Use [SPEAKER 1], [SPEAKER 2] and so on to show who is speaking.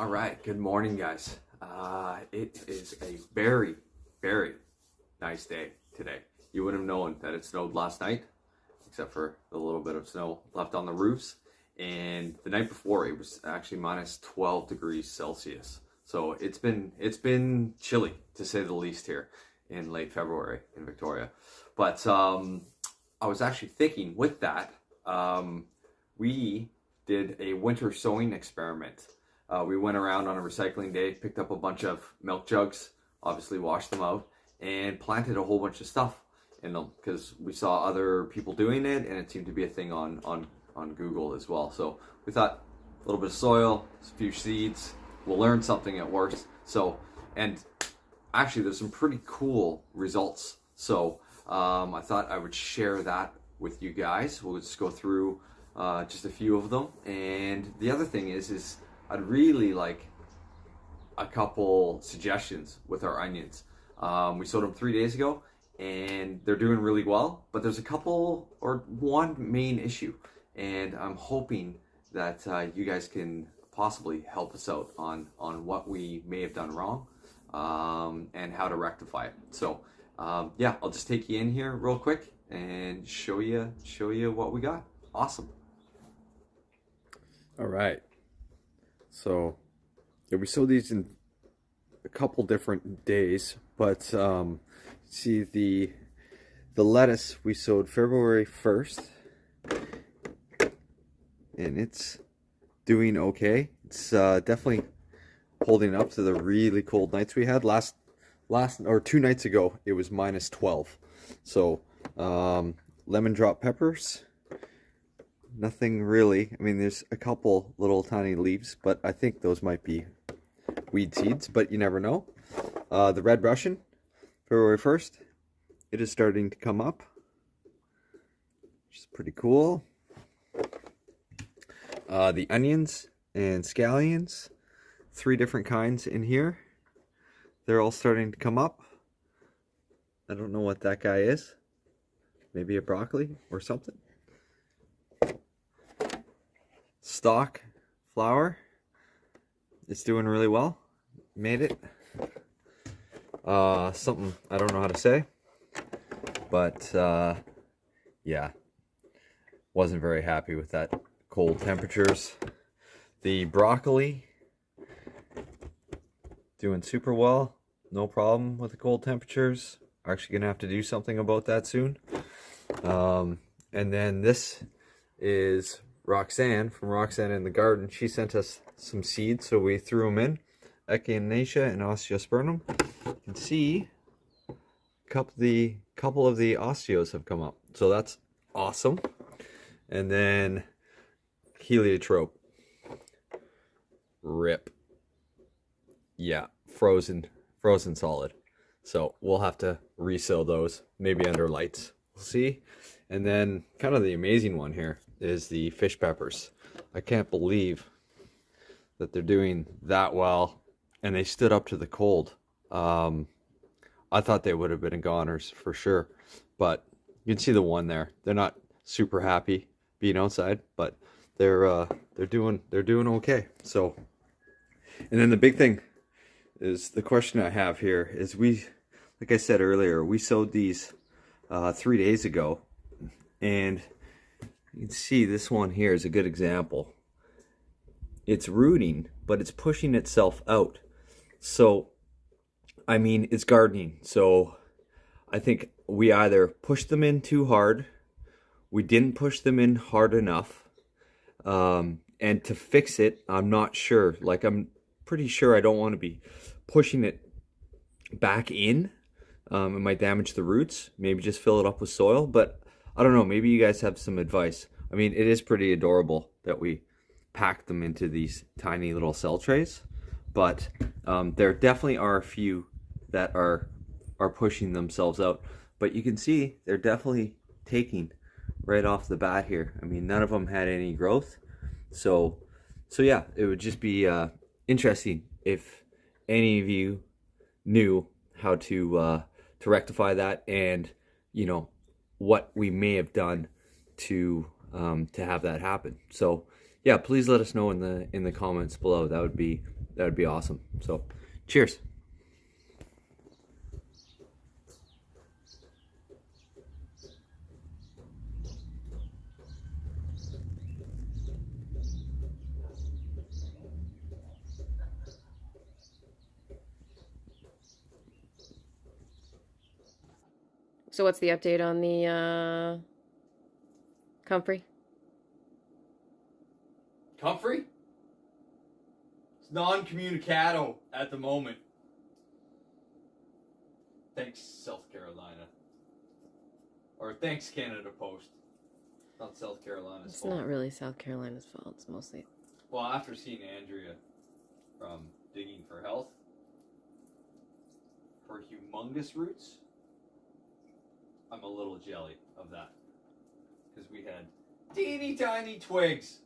[SPEAKER 1] All right, good morning, guys. It is a very, very nice day today. You wouldn't have known that it snowed last night, except for the little bit of snow left on the roofs. And the night before, it was actually minus 12 degrees Celsius. So it's been chilly, to say the least, here in late February in Victoria. But I was actually thinking with that, we did a winter sowing experiment. We went around on a recycling day, picked up a bunch of milk jugs, obviously washed them out, and planted a whole bunch of stuff in them because we saw other people doing it, and it seemed to be a thing on Google as well. So we thought a little bit of soil, a few seeds, we'll learn something at worst. So, and actually there's some pretty cool results. So I thought I would share that with you guys. We'll just go through just a few of them. And the other thing is I'd really like a couple suggestions with our onions. We sowed them 3 days ago and they're doing really well, but there's a couple or one main issue. And I'm hoping that you guys can possibly help us out on what we may have done wrong and how to rectify it. So yeah, I'll just take you in here real quick and show you what we got. Awesome.
[SPEAKER 2] All right. So yeah, we sowed these in a couple different days, but see the lettuce we sowed February 1st, and it's doing okay. It's definitely holding up to the really cold nights we had last or 2 nights ago. It was minus 12. So lemon drop peppers, nothing really. I mean, there's a couple little tiny leaves, but I think those might be weed seeds, but you never know. The red Russian, February 1st, it is starting to come up, which is pretty cool. The onions and scallions, 3 different kinds in here. They're all starting to come up. I don't know what that guy is. Maybe a broccoli or something. Stock flower, it's doing really well. Made it. Something I don't know how to say, but yeah, wasn't very happy with that cold temperatures. The broccoli doing super well, no problem with the cold temperatures. Actually gonna have to do something about that soon. And then this is Roxanne from Roxanne in the Garden. She sent us some seeds, so we threw them in. Echinacea and Osteospermum. You can see a couple of the osteos have come up, so that's awesome. And then heliotrope, rip. Yeah, frozen solid. So we'll have to resow those, maybe under lights. We'll see. And then kind of the amazing one here is the fish peppers. I can't believe that they're doing that well, and they stood up to the cold. I thought they would have been goners for sure, but you can see the one there. They're not super happy being outside, but they're doing okay. So, and then the big thing is the question I have here is like I said earlier, we sowed these 3 days ago, and you can see this one here is a good example. It's rooting, but it's pushing itself out. So, I mean, it's gardening. So I think we either pushed them in too hard, we didn't push them in hard enough, and to fix it, I'm not sure. Like, I'm pretty sure I don't want to be pushing it back in. It might damage the roots. Maybe just fill it up with soil, but I don't know. Maybe you guys have some advice. I mean, it is pretty adorable that we packed them into these tiny little cell trays, but there definitely are a few that are pushing themselves out. But you can see they're definitely taking right off the bat here. I mean, none of them had any growth. So yeah, it would just be interesting if any of you knew how to rectify that, and you know what we may have done to have that happen. So yeah, please let us know in the comments below. That would be that would be awesome. So, cheers.
[SPEAKER 3] So what's the update on the comfrey?
[SPEAKER 2] Comfrey? It's non-communicado at the moment. Thanks, South Carolina. Or thanks, Canada Post. Not South Carolina's
[SPEAKER 3] It's
[SPEAKER 2] fault.
[SPEAKER 3] not really South Carolina's fault. It's mostly.
[SPEAKER 2] Well, after seeing Andrea from Digging for Health, her humongous roots, I'm a little jelly of that. Because we had teeny tiny twigs